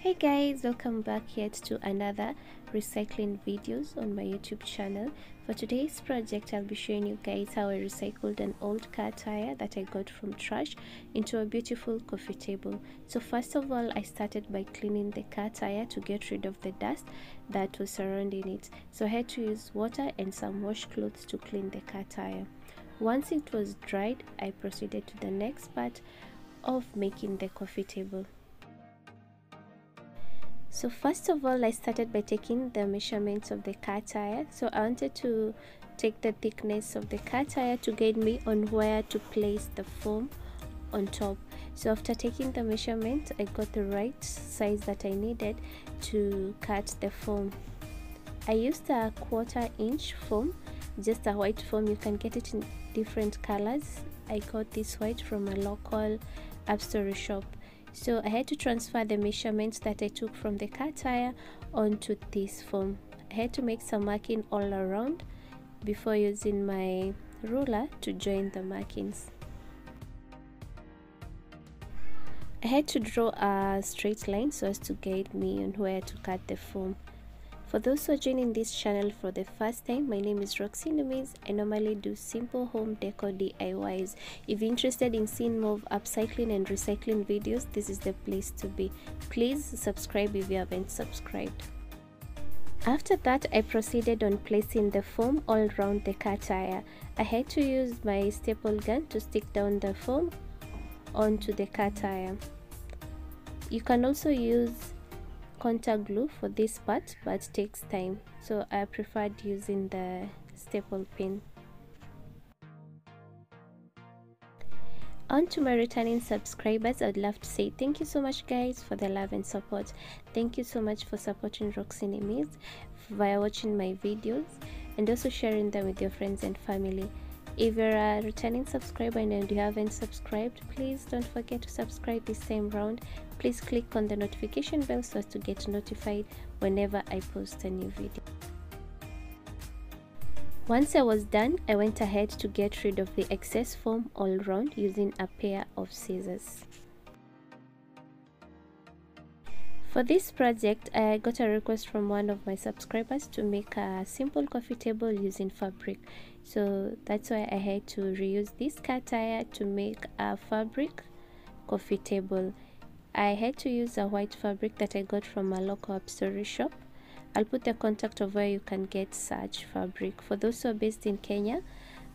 Hey guys, welcome back yet to another recycling videos on my YouTube channel. For today's project, I'll be showing you guys how I recycled an old car tire that I got from trash into a beautiful coffee table. So first of all, I started by cleaning the car tire to get rid of the dust that was surrounding it. So I had to use water and some washcloths to clean the car tire. Once it was dried, I proceeded to the next part of making the coffee table. So first of all, I started by taking the measurements of the car tire. So I wanted to take the thickness of the car tire to guide me on where to place the foam on top. So after taking the measurement, I got the right size that I needed to cut the foam. I used a 1/4 inch foam, just a white foam. You can get it in different colors. I got this white from a local upholstery shop. So I had to transfer the measurements that I took from the car tire onto this foam. I had to make some marking all around before using my ruler to join the markings. I had to draw a straight line so as to guide me on where to cut the foam. For those who are joining this channel for the first time, my name is Roxy. I normally do simple home decor DIYs. If you're interested in seeing more of upcycling and recycling videos, this is the place to be. Please subscribe if you haven't subscribed. After that, I proceeded on placing the foam all around the car tire. I had to use my staple gun to stick down the foam onto the car tire. You can also use contact glue for this part, but it takes time, so I preferred using the staple pin. On to my returning subscribers, I'd love to say thank you so much guys for the love and support. Thank you so much for supporting Roxy via watching my videos and also sharing them with your friends and family. If you're a returning subscriber and you haven't subscribed, please don't forget to subscribe this time round. Please click on the notification bell so as to get notified whenever I post a new video. Once I was done, I went ahead to get rid of the excess foam all around using a pair of scissors. For this project, I got a request from one of my subscribers to make a simple coffee table using fabric. So that's why I had to reuse this car tire to make a fabric coffee table. I had to use a white fabric that I got from a local upholstery shop. I'll put the contact of where you can get such fabric. For those who are based in Kenya,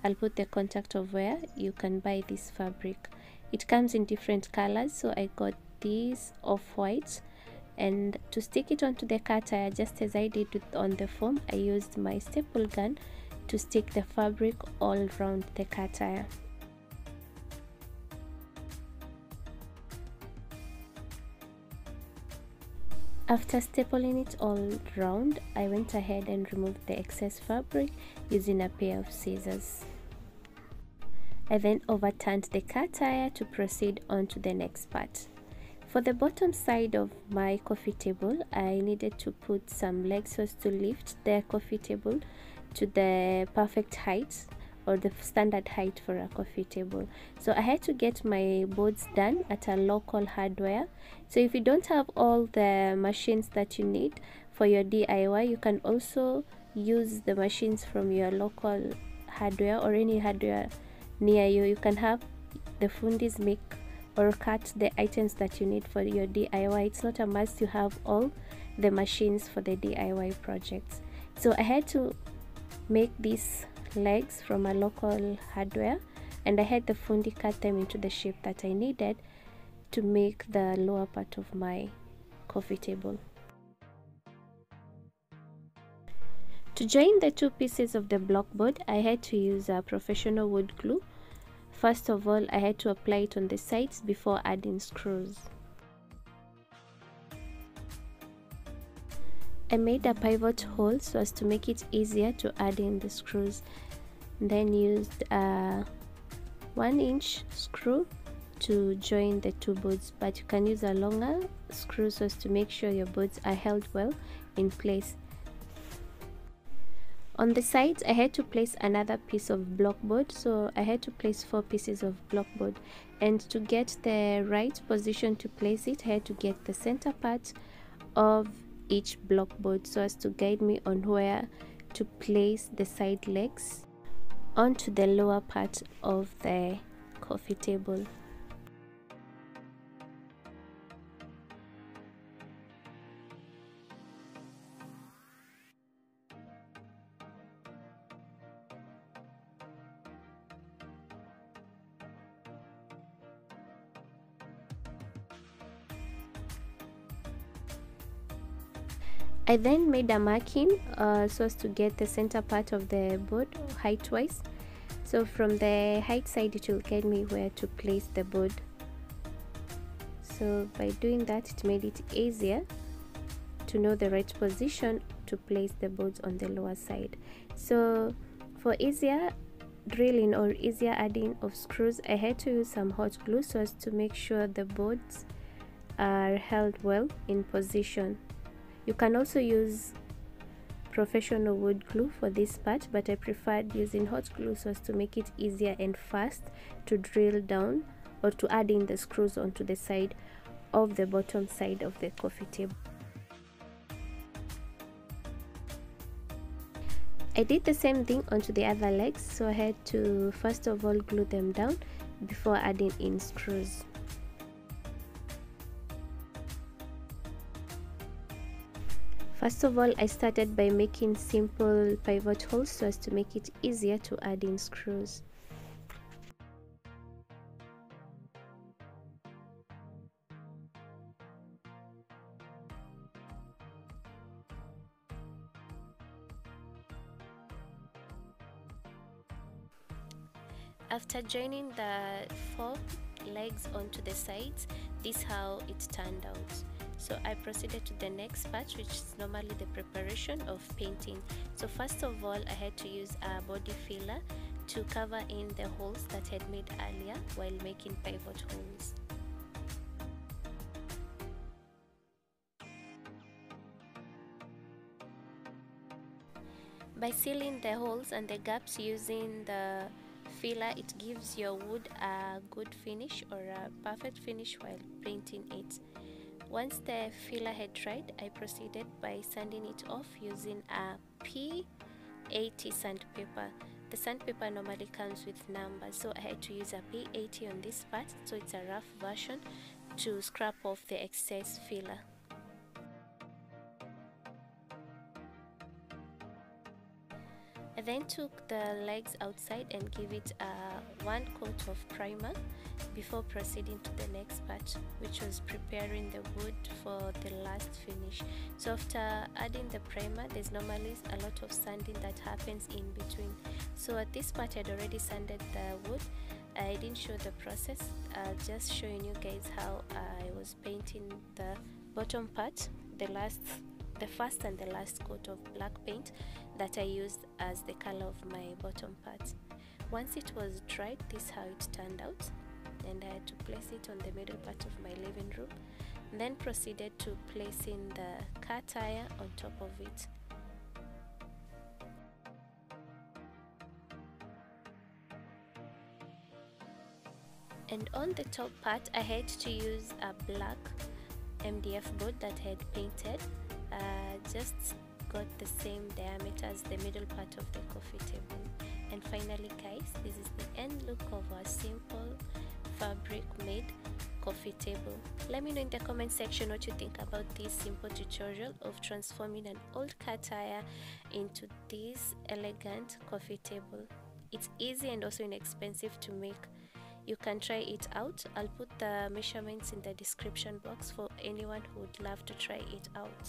I'll put the contact of where you can buy this fabric. It comes in different colors, so I got this off-white. And to stick it onto the car tire, just as I did on the foam, I used my staple gun to stick the fabric all around the car tire. After stapling it all around, I went ahead and removed the excess fabric using a pair of scissors. I then overturned the car tire to proceed on to the next part. For the bottom side of my coffee table, I needed to put some legs so as to lift the coffee table to the perfect height or the standard height for a coffee table. So I had to get my boards done at a local hardware. So if you don't have all the machines that you need for your DIY, you can also use the machines from your local hardware or any hardware near you. You can have the fundis make or cut the items that you need for your DIY. It's not a must to have all the machines for the DIY projects. So I had to make these legs from a local hardware, and I had the fundi cut them into the shape that I needed to make the lower part of my coffee table. To join the two pieces of the blockboard, I had to use a professional wood glue. First of all, I had to apply it on the sides before adding screws. I made a pivot hole so as to make it easier to add in the screws. Then used a 1-inch screw to join the two boards, but you can use a longer screw so as to make sure your boards are held well in place. On the sides, I had to place another piece of blockboard, so I had to place 4 pieces of blockboard, and to get the right position to place it, I had to get the center part of each block board so as to guide me on where to place the side legs onto the lower part of the coffee table. I then made a marking so as to get the center part of the board height wise. So from the height side it will guide me where to place the board. So by doing that, it made it easier to know the right position to place the boards on the lower side. So for easier drilling or easier adding of screws, I had to use some hot glue so as to make sure the boards are held well in position. You can also use professional wood glue for this part, but I preferred using hot glue so as to make it easier and fast to drill down or to add in the screws onto the side of the bottom side of the coffee table. I did the same thing onto the other legs, so I had to first of all glue them down before adding in screws. First of all, I started by making simple pivot holes so as to make it easier to add in screws. After joining the 4 legs onto the sides, this is how it turned out. So I proceeded to the next part, which is normally the preparation of painting. So first of all, I had to use a body filler to cover in the holes that I had made earlier while making pivot holes. By sealing the holes and the gaps using the filler, it gives your wood a good finish or a perfect finish while painting it. Once the filler had dried, I proceeded by sanding it off using a P80 sandpaper. The sandpaper normally comes with numbers, so I had to use a P80 on this part, so it's a rough version, to scrap off the excess filler. I then took the legs outside and give it one coat of primer before proceeding to the next part, which was preparing the wood for the last finish. So after adding the primer, there's normally a lot of sanding that happens in between. So at this part, I'd already sanded the wood. I didn't show the process, just showing you guys how I was painting the bottom part, the first and the last coat of black paint that I used as the color of my bottom part. Once it was dried, this is how it turned out, and I had to place it on the middle part of my living room, and then proceeded to placing the car tire on top of it. And on the top part, I had to use a black MDF board that I had painted. Just got the same diameter as the middle part of the coffee table. And finally, guys, this is the end look of our simple fabric made coffee table. Let me know in the comment section what you think about this simple tutorial of transforming an old car tire into this elegant coffee table. It's easy and also inexpensive to make. You can try it out. I'll put the measurements in the description box for anyone who would love to try it out.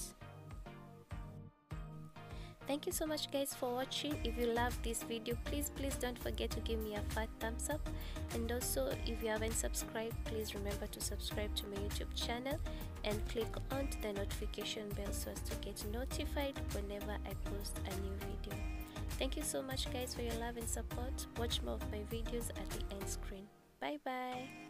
Thank you so much, guys, for watching. If you love this video, please don't forget to give me a fat thumbs up, and also if you haven't subscribed, please remember to subscribe to my YouTube channel and click on the notification bell so as to get notified whenever I post a new video. Thank you so much, guys, for your love and support. Watch more of my videos at the end screen. Bye bye.